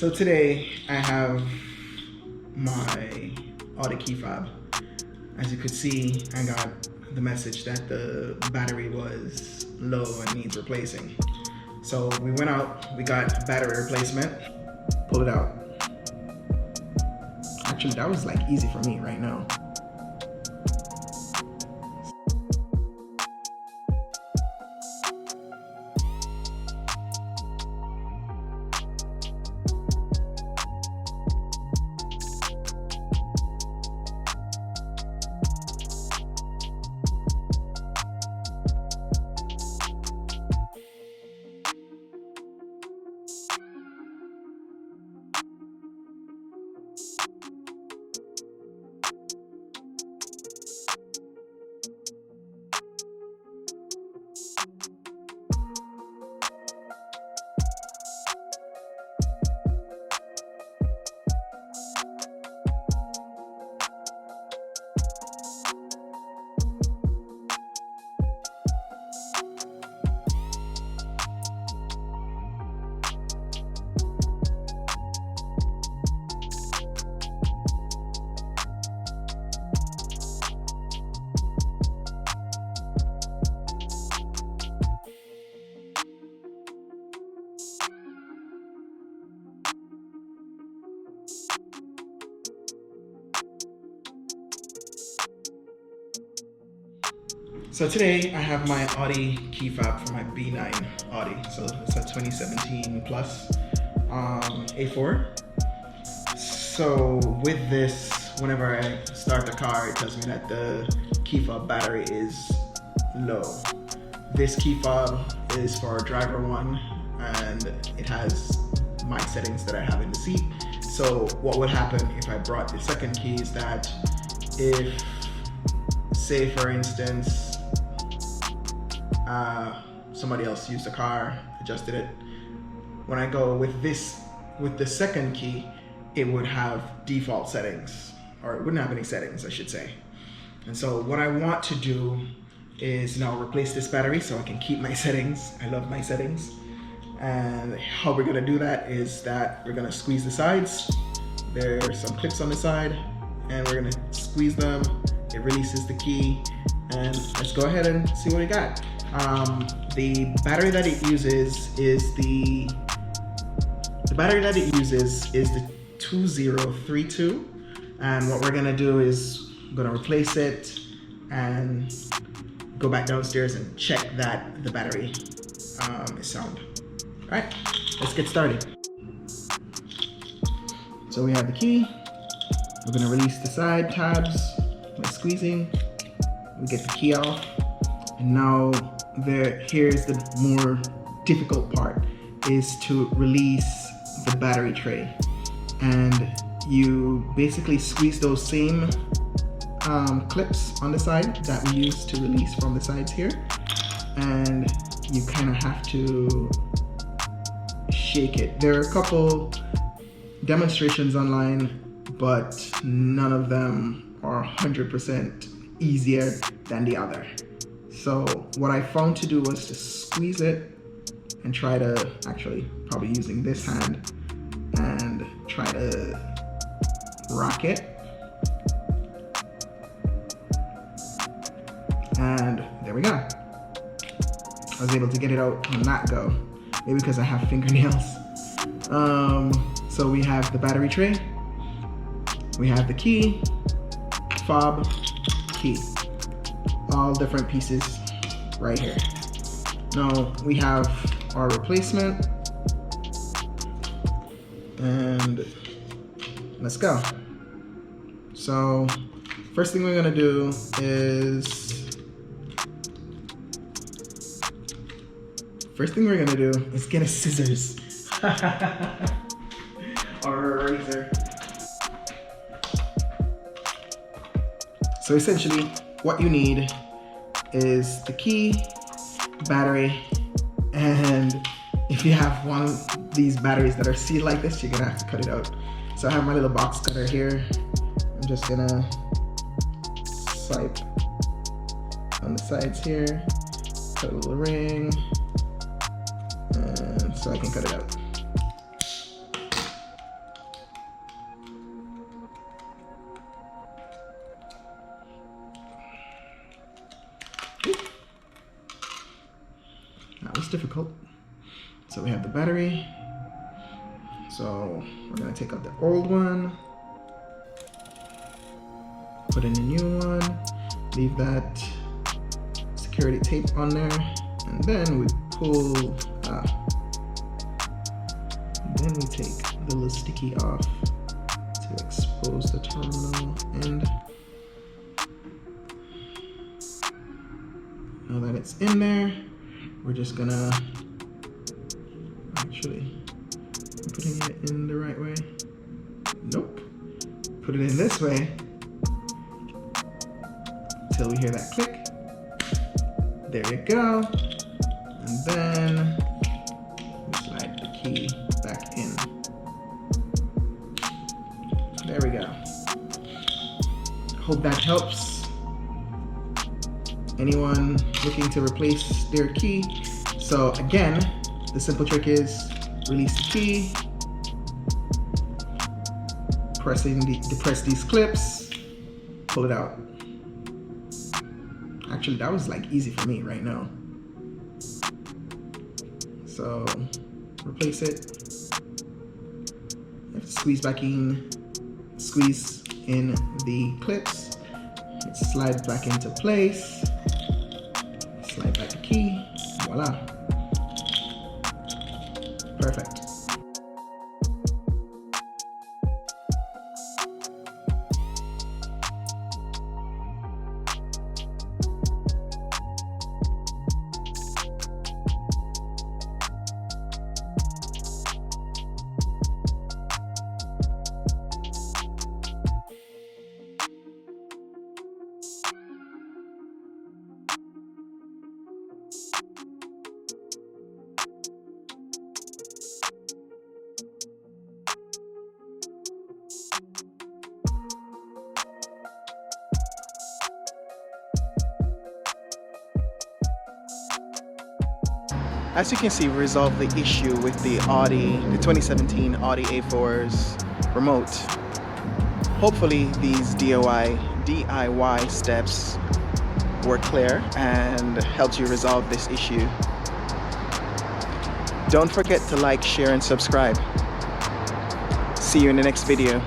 So today I have my Audi key fob. As you could see, I got the message that the battery was low and needs replacing. So we went out, we got battery replacement, pulled it out. Actually, that was like easy for me right now. So today I have my Audi key fob for my B9 Audi. So it's a 2017 plus A4. So with this, whenever I start the car, it tells me that the key fob battery is low. This key fob is for driver 1 and it has my settings that I have in the seat. So what would happen if I brought the second key is that if, say for instance, somebody else used the car, adjusted it. When I go with the second key, it would have default settings, or it wouldn't have any settings, I should say. And so what I want to do is now replace this battery so I can keep my settings. I love my settings. And how we're gonna do that is that we're gonna squeeze the sides. There's some clips on the side, and we're gonna squeeze them. It releases the key, and let's go ahead and see what we got. The battery that it uses is the 2032, and what we're gonna do is I'm gonna replace it and go back downstairs and check that the battery is sound. All right, let's get started. So we have the key. We're gonna release the side tabs by squeezing. We get the key off, and now here's the more difficult part, is to release the battery tray. And you basically squeeze those same clips on the side that we used to release from the sides here, and you kind of have to shake it. There are a couple demonstrations online, but none of them are 100% easier than the other. So what I found to do was to squeeze it and try to, actually probably using this hand, and try to rock it. And there we go. I was able to get it out on that go, maybe because I have fingernails. So we have the battery tray, we have the key, fob, key. All different pieces right here. Now we have our replacement, and let's go. So first thing we're gonna do is get a scissors or a razor. So essentially what you need is the key, battery, and if you have one of these batteries that are sealed like this, you're gonna have to cut it out. So I have my little box cutter here. I'm just gonna swipe on the sides here, cut a little ring, and so I can cut it out. difficult. So we have the battery. So we're gonna take out the old one, put in a new one, leave that security tape on there, and then we pull, then we take the little sticky off to expose the terminal end. Now that it's in there, we're just gonna, actually, I'm putting it in the right way. Nope. Put it in this way till we hear that click. There you go. And then we slide the key back in. There we go. Hope that helps anyone looking to replace their key. So again, the simple trick is release the key, depress these clips, pull it out. Actually, that was like easy for me right now. So replace it. You have to squeeze in the clips. It slides back into place. Slide back the key. Voila. Perfect. As you can see, we resolved the issue with the 2017 Audi A4's remote. Hopefully these DIY steps were clear and helped you resolve this issue. Don't forget to like, share, and subscribe. See you in the next video.